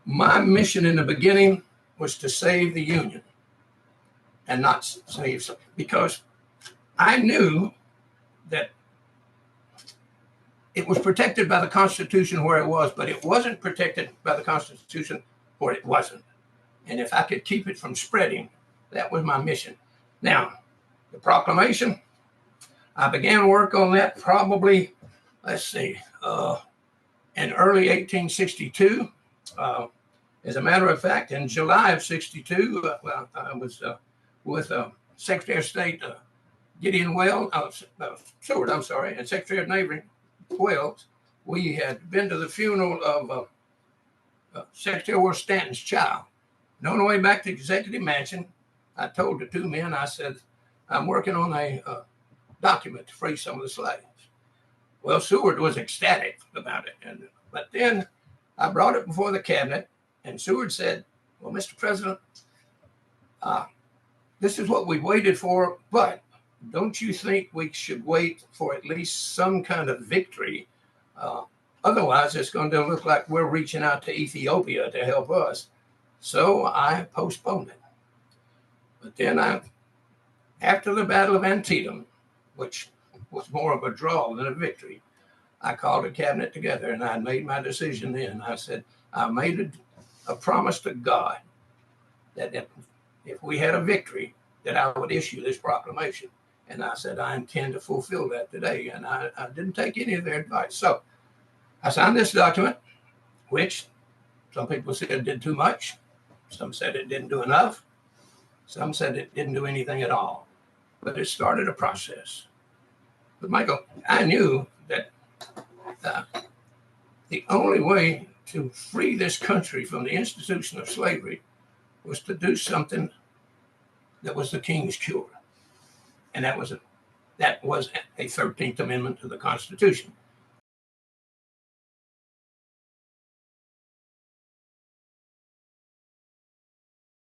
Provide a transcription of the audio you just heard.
My mission in the beginning was to save the Union and not save, because I knew that it was protected by the Constitution where it was, but it wasn't protected by the Constitution where it wasn't. And if I could keep it from spreading, that was my mission. Now, the proclamation, I began work on that probably, in early 1862. As a matter of fact, in July of 62, I was with Secretary of State Gideon Seward, and Secretary of Navy Wells. We had been to the funeral of Secretary of War Stanton's child. And on the way back to the Executive Mansion, I told the two men, I said, I'm working on a document to free some of the slaves. Well, Seward was ecstatic about it. But then I brought it before the cabinet, and Seward said, well, Mr. President, this is what we waited for, but don't you think we should wait for at least some kind of victory? Otherwise, it's going to look like we're reaching out to Ethiopia to help us. So I postponed it. But then after the Battle of Antietam, which was more of a draw than a victory, I called the cabinet together and I made my decision then. I said, I made a promise to God that if we had a victory, that I would issue this proclamation. And I said, I intend to fulfill that today. And I didn't take any of their advice. So I signed this document, which some people said did too much. Some said it didn't do enough. Some said it didn't do anything at all. But it started a process. But Michael, I knew that the only way to free this country from the institution of slavery was to do something that was the King's Cure. And that was a 13th Amendment to the Constitution.